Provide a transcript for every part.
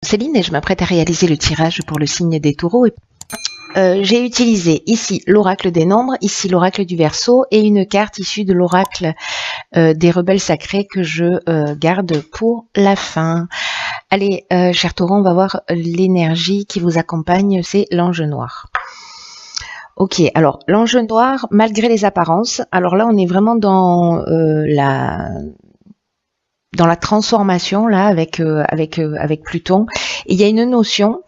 Céline et je m'apprête à réaliser le tirage pour le signe des taureaux. J'ai utilisé ici l'oracle des nombres, ici l'oracle du Verseau et une carte issue de l'oracle des rebelles sacrés que je garde pour la fin. Allez, chers taureaux, on va voir l'énergie qui vous accompagne, c'est l'ange noir. Ok, alors l'ange noir, malgré les apparences, alors là on est vraiment dans la transformation là avec Pluton. Et il y a une notion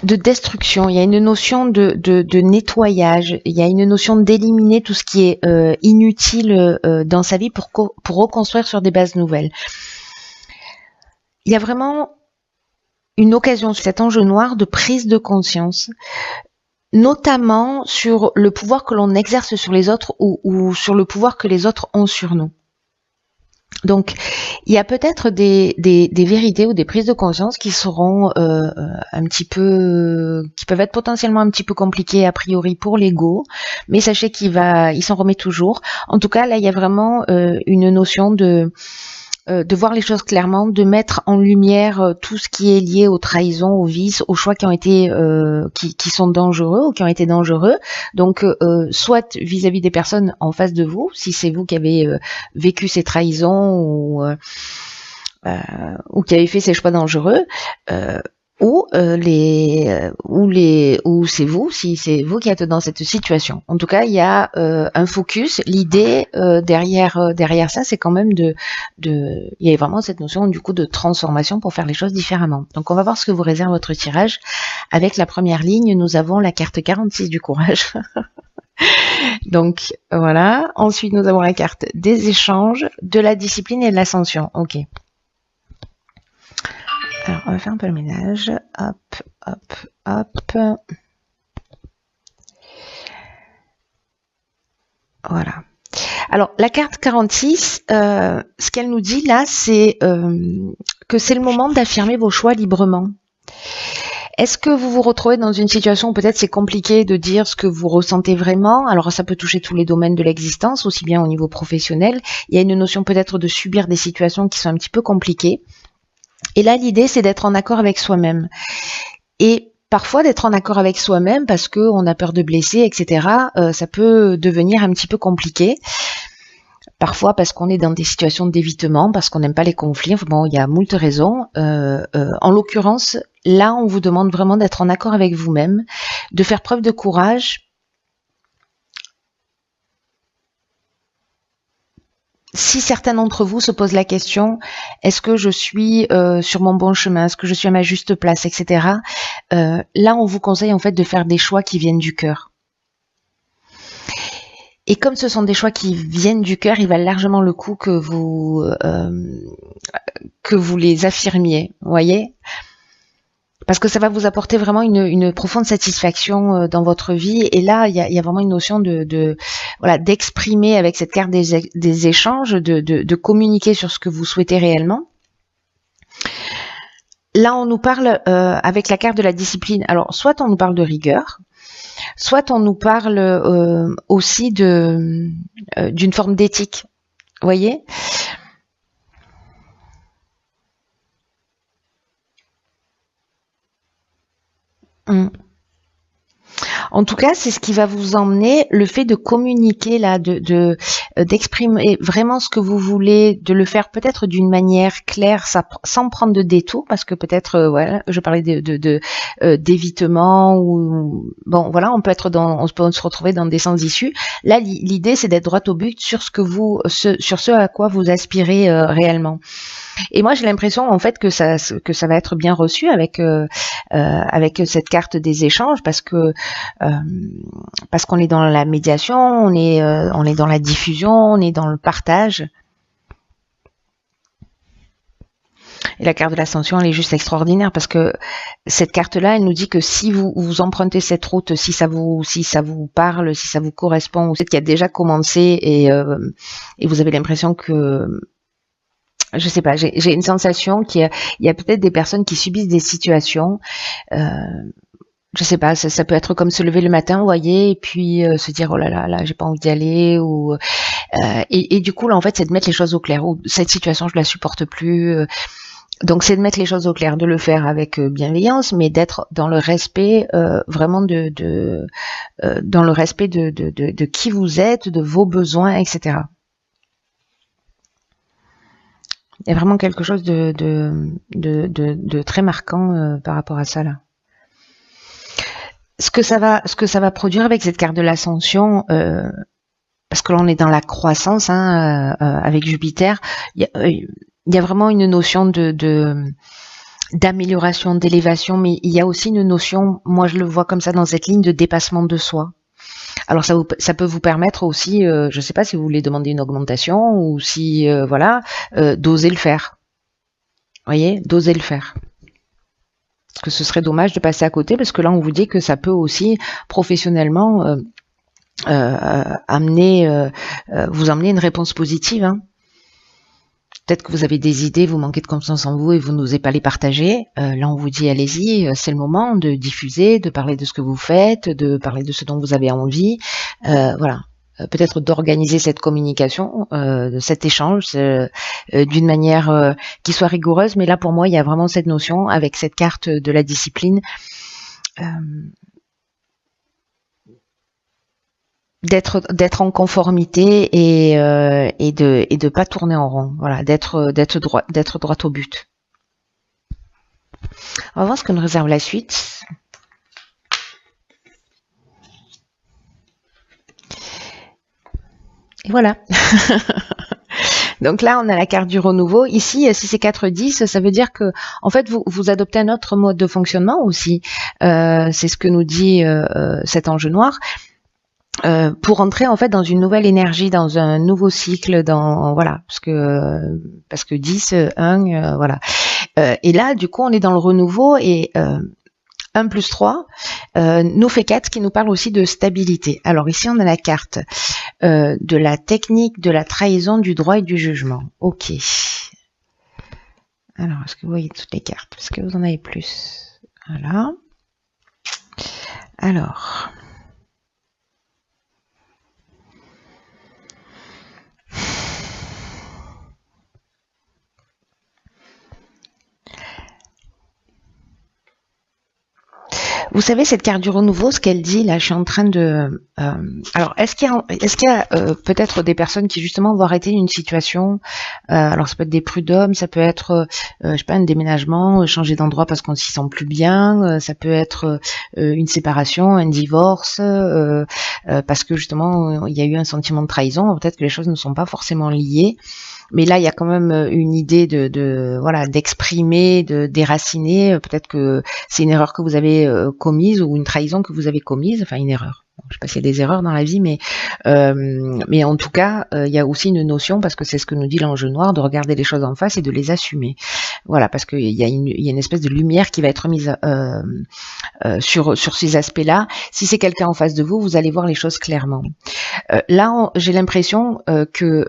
de destruction, il y a une notion de nettoyage, il y a une notion d'éliminer tout ce qui est inutile dans sa vie pour reconstruire sur des bases nouvelles. Il y a vraiment une occasion sur cet ange noir de prise de conscience, notamment sur le pouvoir que l'on exerce sur les autres ou sur le pouvoir que les autres ont sur nous. Donc, il y a peut-être des vérités ou des prises de conscience qui seront qui peuvent être potentiellement un petit peu compliquées a priori pour l'ego, mais sachez qu'il s'en remet toujours. En tout cas, là, il y a vraiment une notion de voir les choses clairement, de mettre en lumière tout ce qui est lié aux trahisons, aux vices, aux choix qui ont été qui sont dangereux ou qui ont été dangereux. Donc soit vis-à-vis des personnes en face de vous, si c'est vous qui avez vécu ces trahisons ou qui avez fait ces choix dangereux, ou c'est vous, si c'est vous qui êtes dans cette situation. En tout cas, il y a un focus. L'idée derrière ça, c'est quand même il y a vraiment cette notion du coup de transformation pour faire les choses différemment. Donc on va voir ce que vous réserve votre tirage. Avec la première ligne, nous avons la carte 46 du courage. Donc voilà. Ensuite, nous avons la carte des échanges, de la discipline et de l'ascension. Ok. Alors, on va faire un peu le ménage. Hop, hop, hop. Voilà. Alors, la carte 46, ce qu'elle nous dit là, c'est que c'est le moment d'affirmer vos choix librement. Est-ce que vous vous retrouvez dans une situation où peut-être c'est compliqué de dire ce que vous ressentez vraiment? Alors, ça peut toucher tous les domaines de l'existence, aussi bien au niveau professionnel. Il y a une notion peut-être de subir des situations qui sont un petit peu compliquées. Et là, l'idée, c'est d'être en accord avec soi-même. Et parfois, d'être en accord avec soi-même parce qu'on a peur de blesser, etc., ça peut devenir un petit peu compliqué. Parfois parce qu'on est dans des situations d'évitement, parce qu'on n'aime pas les conflits. Enfin, bon, il y a moult raisons. En l'occurrence, là, on vous demande vraiment d'être en accord avec vous-même, de faire preuve de courage. Si certains d'entre vous se posent la question, est-ce que je suis sur mon bon chemin, est-ce que je suis à ma juste place, etc. Là, on vous conseille en fait de faire des choix qui viennent du cœur. Et comme ce sont des choix qui viennent du cœur, il valent largement le coup que vous les affirmiez, vous voyez ? Parce que ça va vous apporter vraiment une profonde satisfaction dans votre vie. Et là, il y a vraiment une notion d'exprimer avec cette carte des échanges, de communiquer sur ce que vous souhaitez réellement. Là, on nous parle avec la carte de la discipline. Alors, soit on nous parle de rigueur, soit on nous parle aussi d'une forme d'éthique. Vous voyez ? En tout cas, c'est ce qui va vous emmener, le fait de communiquer là, d'exprimer vraiment ce que vous voulez, de le faire peut-être d'une manière claire, sans prendre de détour, parce que peut-être, voilà, je parlais d'évitement ou bon, voilà, on peut se retrouver dans des sens issus. Là, l'idée, c'est d'être droit au but sur sur ce à quoi vous aspirez réellement. Et moi, j'ai l'impression en fait que ça va être bien reçu avec cette carte des échanges parce qu'on est dans la médiation, on est dans la diffusion, on est dans le partage. Et la carte de l'ascension, elle est juste extraordinaire parce que cette carte-là, elle nous dit que si vous empruntez cette route, si ça vous parle, si ça vous correspond, ou c'est qui a déjà commencé et vous avez l'impression que je sais pas, j'ai une sensation qu'il y a peut-être des personnes qui subissent des situations je sais pas, ça peut être comme se lever le matin, vous voyez, et puis se dire oh là là, là j'ai pas envie d'y aller, ou et du coup là en fait c'est de mettre les choses au clair. Ou cette situation je la supporte plus. Donc c'est de mettre les choses au clair, de le faire avec bienveillance, mais d'être dans le respect vraiment dans le respect de qui vous êtes, de vos besoins, etc. Il y a vraiment quelque chose de très marquant par rapport à ça là. Ce que ça va produire avec cette carte de l'ascension, parce que là on est dans la croissance avec Jupiter, il y a vraiment une notion d'amélioration, d'élévation, mais il y a aussi une notion, moi je le vois comme ça dans cette ligne, de dépassement de soi. Alors ça peut vous permettre aussi, je ne sais pas si vous voulez demander une augmentation ou si voilà, d'oser le faire. Vous voyez, d'oser le faire. Parce que ce serait dommage de passer à côté, parce que là on vous dit que ça peut aussi professionnellement vous emmener une réponse positive. Hein. Peut-être que vous avez des idées, vous manquez de confiance en vous et vous n'osez pas les partager. Là, on vous dit, allez-y, c'est le moment de diffuser, de parler de ce que vous faites, de parler de ce dont vous avez envie. Voilà. Peut-être d'organiser cette communication, cet échange d'une manière qui soit rigoureuse. Mais là, pour moi, il y a vraiment cette notion, avec cette carte de la discipline, d'être en conformité et de pas tourner en rond, voilà, d'être droit au but. On va voir ce que nous réserve la suite. Et voilà. Donc là, on a la carte du renouveau. Ici, si c'est 4-10, ça veut dire que, en fait, vous adoptez un autre mode de fonctionnement aussi. C'est ce que nous dit cet ange noir. Pour entrer en fait dans une nouvelle énergie, dans un nouveau cycle, voilà, parce que 10, 1, voilà. Et là, du coup, on est dans le renouveau et 1 plus 3 nous fait 4, qui nous parle aussi de stabilité. Alors ici, on a la carte de la technique, de la trahison, du droit et du jugement. Ok. Alors, est-ce que vous voyez toutes les cartes? Est-ce que vous en avez plus? Voilà. Alors... Vous savez, cette carte du renouveau, ce qu'elle dit, là, je suis en train de... alors, est-ce qu'il y a peut-être des personnes qui, justement, vont arrêter une situation, alors, ça peut être des prud'hommes, ça peut être, je sais pas, un déménagement, changer d'endroit parce qu'on s'y sent plus bien, ça peut être une séparation, un divorce, parce que, justement, il y a eu un sentiment de trahison, peut-être que les choses ne sont pas forcément liées. Mais là, il y a quand même une idée voilà, d'exprimer, de déraciner. Peut-être que c'est une erreur que vous avez commise ou une trahison que vous avez commise. Enfin, une erreur. Je sais pas s'il y a des erreurs dans la vie, mais en tout cas, il y a aussi une notion, parce que c'est ce que nous dit l'ange noir, de regarder les choses en face et de les assumer. Voilà, parce qu'il y a une espèce de lumière qui va être mise sur ces aspects-là. Si c'est quelqu'un en face de vous, vous allez voir les choses clairement. Là, j'ai l'impression que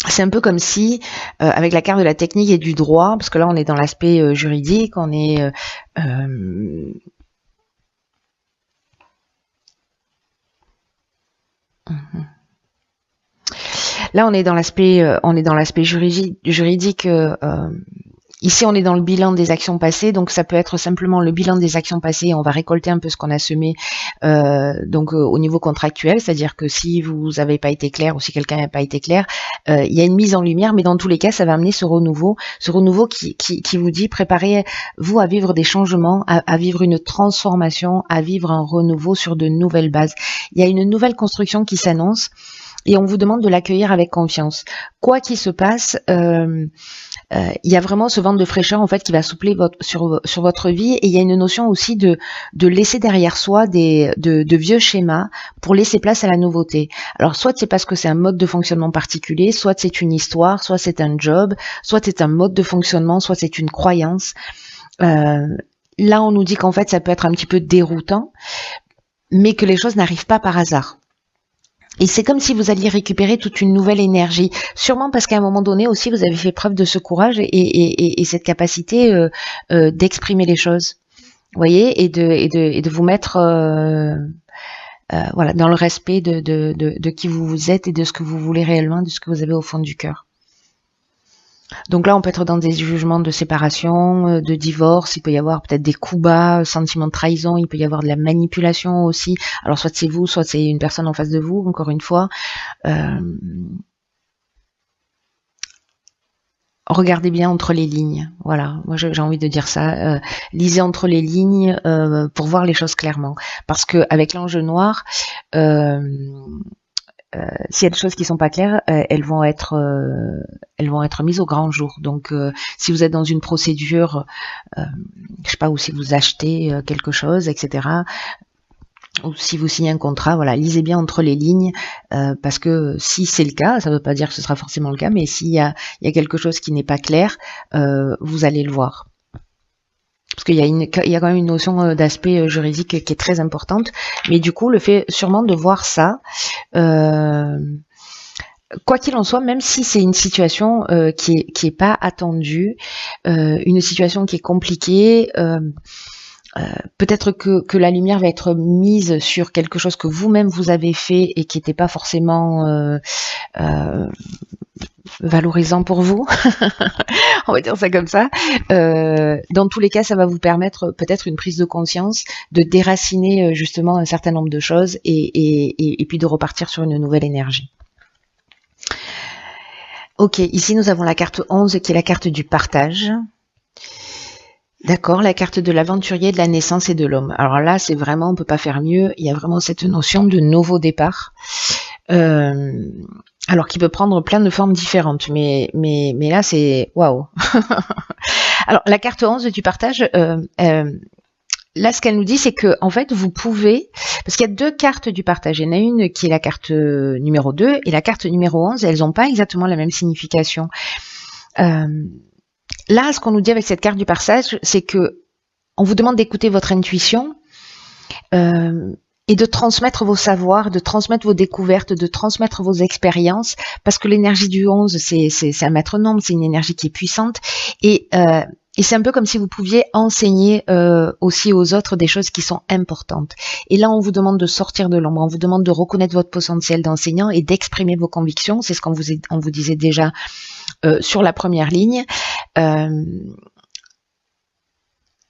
c'est un peu comme si, avec la carte de la technique et du droit, parce que là on est dans l'aspect juridique, on est là on est dans l'aspect juridique. Ici, on est dans le bilan des actions passées, donc ça peut être simplement le bilan des actions passées. On va récolter un peu ce qu'on a semé, au niveau contractuel, c'est-à-dire que si vous n'avez pas été clair ou si quelqu'un n'a pas été clair, il y a une mise en lumière, mais dans tous les cas, ça va amener ce renouveau qui vous dit préparez-vous à vivre des changements, à vivre une transformation, à vivre un renouveau sur de nouvelles bases. Il y a une nouvelle construction qui s'annonce. Et on vous demande de l'accueillir avec confiance. Quoi qu'il se passe, il y a vraiment ce vent de fraîcheur en fait qui va souffler sur votre vie, et il y a une notion aussi de laisser derrière soi de vieux schémas pour laisser place à la nouveauté. Alors soit c'est parce que c'est un mode de fonctionnement particulier, soit c'est une histoire, soit c'est un job, soit c'est un mode de fonctionnement, soit c'est une croyance. Là on nous dit qu'en fait ça peut être un petit peu déroutant, mais que les choses n'arrivent pas par hasard. Et c'est comme si vous alliez récupérer toute une nouvelle énergie, sûrement parce qu'à un moment donné aussi vous avez fait preuve de ce courage et cette capacité d'exprimer les choses. voyez, et de vous mettre voilà, dans le respect de qui vous êtes et de ce que vous voulez réellement, de ce que vous avez au fond du cœur. Donc là, on peut être dans des jugements de séparation, de divorce, il peut y avoir peut-être des coups bas, sentiments de trahison, il peut y avoir de la manipulation aussi. Alors soit c'est vous, soit c'est une personne en face de vous, encore une fois. Regardez bien entre les lignes. Voilà, moi j'ai envie de dire ça. Lisez entre les lignes pour voir les choses clairement. Parce que avec l'ange noir, s'il y a des choses qui sont pas claires, elles vont être mises au grand jour. Donc, si vous êtes dans une procédure, je sais pas, ou si vous achetez quelque chose, etc., ou si vous signez un contrat, voilà, lisez bien entre les lignes, parce que si c'est le cas, ça ne veut pas dire que ce sera forcément le cas, mais s'il y a quelque chose qui n'est pas clair, vous allez le voir. Parce qu'il y a quand même une notion d'aspect juridique qui est très importante, mais du coup, le fait sûrement de voir ça, quoi qu'il en soit, même si c'est une situation qui est pas attendue, une situation qui est compliquée, peut-être que la lumière va être mise sur quelque chose que vous-même vous avez fait et qui n'était pas forcément valorisant pour vous, on va dire ça comme ça. Dans tous les cas, ça va vous permettre peut-être une prise de conscience, de déraciner justement un certain nombre de choses et puis de repartir sur une nouvelle énergie. Ok, ici nous avons la carte 11 qui est la carte du partage. D'accord, la carte de l'aventurier, de la naissance et de l'homme. Alors là, c'est vraiment, on peut pas faire mieux. Il y a vraiment cette notion de nouveau départ. Alors qui peut prendre plein de formes différentes, mais là c'est waouh. Alors la carte 11 du partage, là ce qu'elle nous dit c'est que en fait vous pouvez, parce qu'il y a deux cartes du partage, il y en a une qui est la carte numéro 2 et la carte numéro 11, elles n'ont pas exactement la même signification. Là ce qu'on nous dit avec cette carte du partage, c'est que on vous demande d'écouter votre intuition, et de transmettre vos savoirs, de transmettre vos découvertes, de transmettre vos expériences, parce que l'énergie du 11, c'est un maître nombre, c'est une énergie qui est puissante, et c'est un peu comme si vous pouviez enseigner aussi aux autres des choses qui sont importantes. Et là, on vous demande de sortir de l'ombre, on vous demande de reconnaître votre potentiel d'enseignant et d'exprimer vos convictions, c'est ce qu'on vous disait déjà sur la première ligne,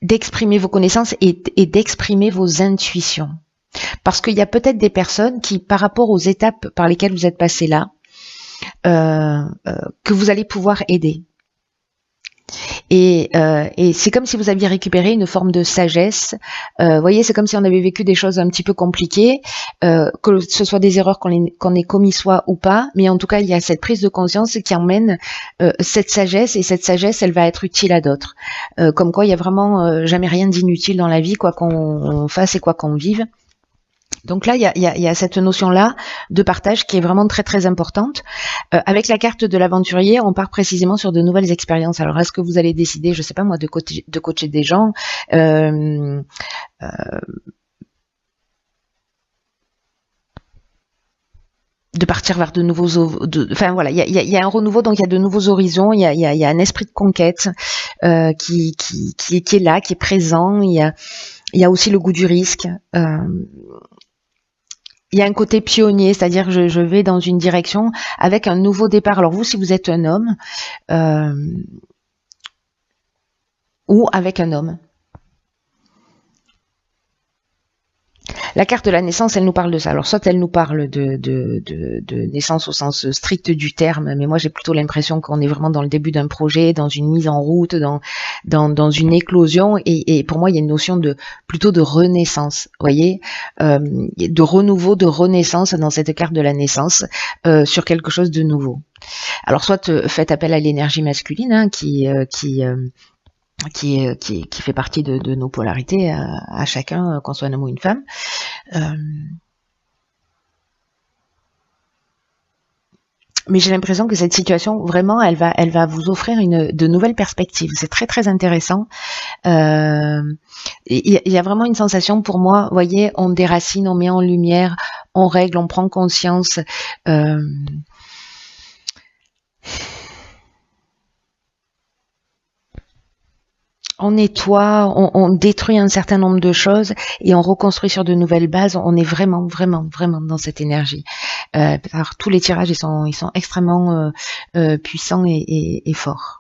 d'exprimer vos connaissances et d'exprimer vos intuitions. Parce qu'il y a peut-être des personnes qui, par rapport aux étapes par lesquelles vous êtes passé là, que vous allez pouvoir aider. Et c'est comme si vous aviez récupéré une forme de sagesse. Vous voyez, c'est comme si on avait vécu des choses un petit peu compliquées, que ce soit des erreurs qu'on ait commis soit ou pas, mais en tout cas, il y a cette prise de conscience qui emmène cette sagesse, et cette sagesse, elle va être utile à d'autres. Comme quoi, il y a vraiment jamais rien d'inutile dans la vie, quoi qu'on fasse et quoi qu'on vive. Donc là, il y a cette notion-là de partage qui est vraiment très très importante. Avec la carte de l'aventurier, on part précisément sur de nouvelles expériences. Alors, est-ce que vous allez décider, je sais pas moi, de coacher des gens, de partir vers de nouveaux, enfin voilà, il y a un renouveau, donc il y a de nouveaux horizons, il y a un esprit de conquête qui est là, qui est présent. Il y a aussi le goût du risque. Il y a un côté pionnier, c'est-à-dire que je vais dans une direction avec un nouveau départ. Alors vous, si vous êtes un homme, ou avec un homme. La carte de la naissance, elle nous parle de ça. Alors soit elle nous parle de naissance au sens strict du terme, mais moi j'ai plutôt l'impression qu'on est vraiment dans le début d'un projet, dans une mise en route, dans une éclosion, et pour moi il y a une notion plutôt de renaissance, vous voyez, de renouveau, de renaissance dans cette carte de la naissance, sur quelque chose de nouveau. Alors soit faites appel à l'énergie masculine, hein, qui fait partie de nos polarités à chacun, qu'on soit un homme ou une femme. Mais j'ai l'impression que cette situation, vraiment, elle va vous offrir de nouvelles perspectives. C'est très très intéressant. Il y a vraiment une sensation pour moi, vous voyez, on déracine, on met en lumière, on règle, on prend conscience. on nettoie, on détruit un certain nombre de choses et on reconstruit sur de nouvelles bases. On est vraiment, vraiment, vraiment dans cette énergie. Alors tous les tirages, ils sont extrêmement puissants et forts.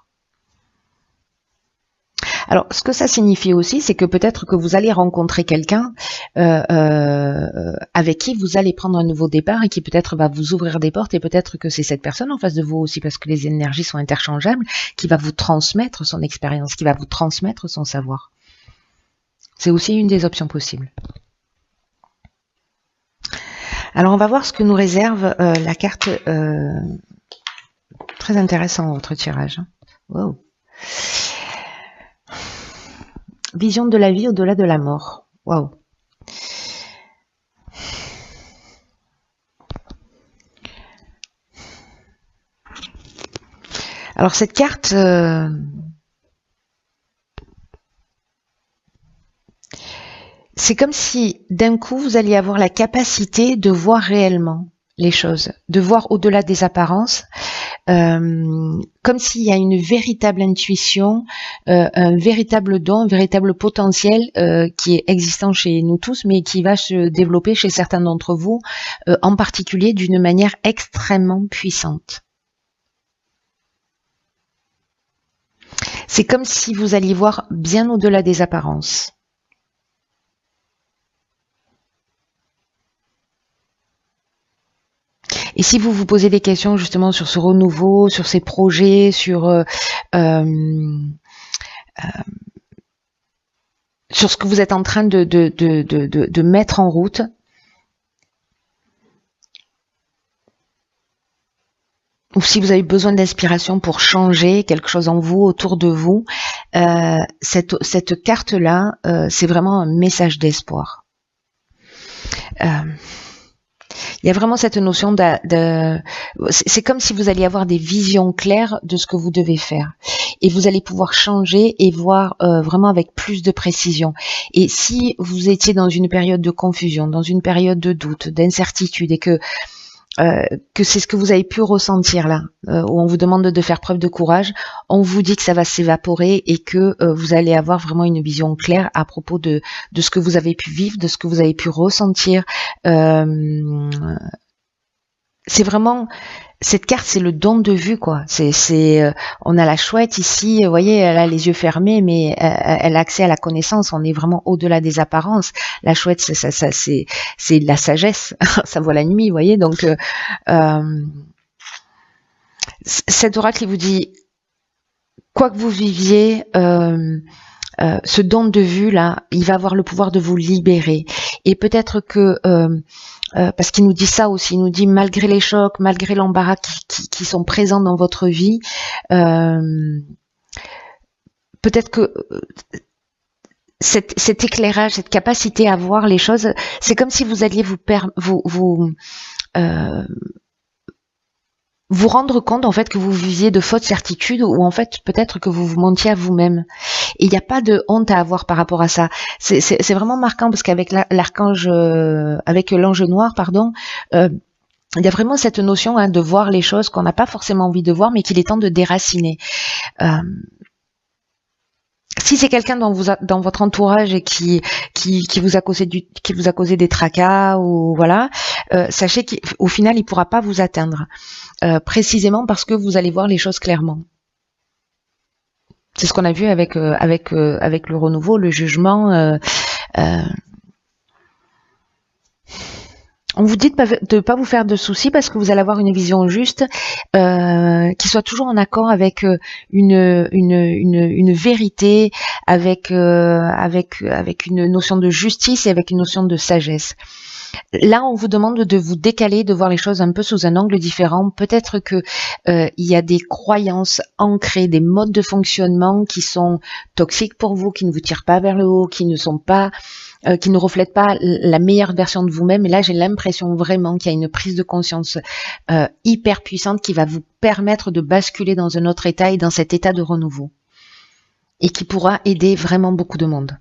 Alors, ce que ça signifie aussi, c'est que peut-être que vous allez rencontrer quelqu'un avec qui vous allez prendre un nouveau départ et qui peut-être va vous ouvrir des portes, et peut-être que c'est cette personne en face de vous aussi, parce que les énergies sont interchangeables, qui va vous transmettre son expérience, qui va vous transmettre son savoir. C'est aussi une des options possibles. Alors, on va voir ce que nous réserve la carte. Très intéressant, votre tirage. Wow. Vision de la vie au-delà de la mort. Waouh. Alors cette carte, c'est comme si d'un coup vous alliez avoir la capacité de voir réellement les choses, de voir au-delà des apparences, comme s'il y a une véritable intuition, un véritable don, un véritable potentiel qui est existant chez nous tous, mais qui va se développer chez certains d'entre vous, en particulier d'une manière extrêmement puissante. C'est comme si vous alliez voir bien au-delà des apparences. Et si vous vous posez des questions justement sur ce renouveau, sur ces projets, sur ce que vous êtes en train de mettre en route, ou si vous avez besoin d'inspiration pour changer quelque chose en vous, autour de vous, cette carte-là, c'est vraiment un message d'espoir. Il y a vraiment cette notion c'est comme si vous alliez avoir des visions claires de ce que vous devez faire. Et vous allez pouvoir changer et voir vraiment avec plus de précision. Et si vous étiez dans une période de confusion, dans une période de doute, d'incertitude, et que c'est ce que vous avez pu ressentir là, où on vous demande de faire preuve de courage, on vous dit que ça va s'évaporer et que vous allez avoir vraiment une vision claire à propos de ce que vous avez pu vivre, de ce que vous avez pu ressentir. C'est vraiment, cette carte, c'est le don de vue, quoi. On a la chouette ici, vous voyez, elle a les yeux fermés, mais elle a accès à la connaissance. On est vraiment au-delà des apparences. La chouette, c'est de la sagesse. Ça voit la nuit, vous voyez. Donc, cet oracle, il vous dit, quoi que vous viviez, ce don de vue là, il va avoir le pouvoir de vous libérer. Et peut-être que parce qu'il nous dit ça aussi, il nous dit malgré les chocs, malgré l'embarras qui sont présents dans votre vie, peut-être que cet éclairage, cette capacité à voir les choses, c'est comme si vous alliez vous rendre compte en fait que vous viviez de fausses certitudes, ou en fait peut-être que vous vous mentiez à vous-même. Et il n'y a pas de honte à avoir par rapport à ça. C'est vraiment marquant parce qu'avec l'archange, avec l'ange noir, pardon, il y a vraiment cette notion de voir les choses qu'on n'a pas forcément envie de voir, mais qu'il est temps de déraciner. Si c'est quelqu'un dans votre entourage et qui vous a causé des tracas, ou voilà, sachez qu'au final il pourra pas vous atteindre, précisément parce que vous allez voir les choses clairement. C'est ce qu'on a vu avec le renouveau, le jugement. On vous dit de pas vous faire de soucis parce que vous allez avoir une vision juste, qui soit toujours en accord avec une vérité, avec une notion de justice et avec une notion de sagesse. Là, on vous demande de vous décaler, de voir les choses un peu sous un angle différent. Peut-être que il y a des croyances ancrées, des modes de fonctionnement qui sont toxiques pour vous, qui ne vous tirent pas vers le haut, qui ne reflètent pas la meilleure version de vous-même. Et là, j'ai l'impression vraiment qu'il y a une prise de conscience hyper puissante qui va vous permettre de basculer dans un autre état et dans cet état de renouveau. Et qui pourra aider vraiment beaucoup de monde.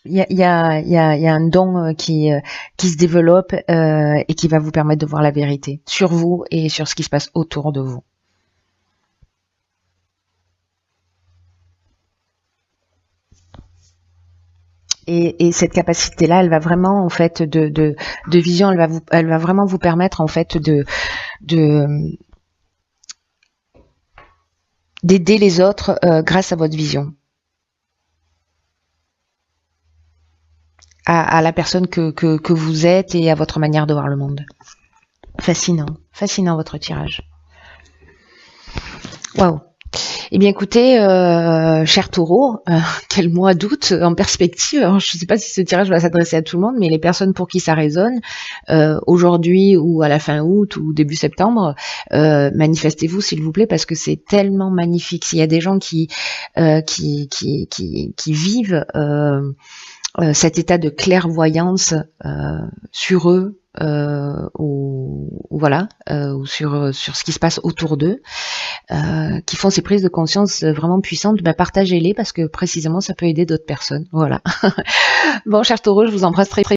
il y a un don qui se développe et qui va vous permettre de voir la vérité sur vous et sur ce qui se passe autour de vous. Et cette capacité-là, elle va vraiment en fait de vision, elle va vraiment vous permettre en fait de d'aider les autres grâce à votre vision, à la personne que vous êtes et à votre manière de voir le monde. Fascinant, fascinant votre tirage. Waouh. Eh bien écoutez, cher taureau, quel mois d'août en perspective. Alors, je ne sais pas si ce tirage va s'adresser à tout le monde, mais les personnes pour qui ça résonne, aujourd'hui ou à la fin août ou début septembre, manifestez-vous s'il vous plaît parce que c'est tellement magnifique. S'il y a des gens qui vivent cet état de clairvoyance sur eux, ou voilà, ou sur ce qui se passe autour d'eux, qui font ces prises de conscience vraiment puissantes, bah, partagez-les parce que précisément ça peut aider d'autres personnes. Voilà. Bon, cher taureau, je vous embrasse très très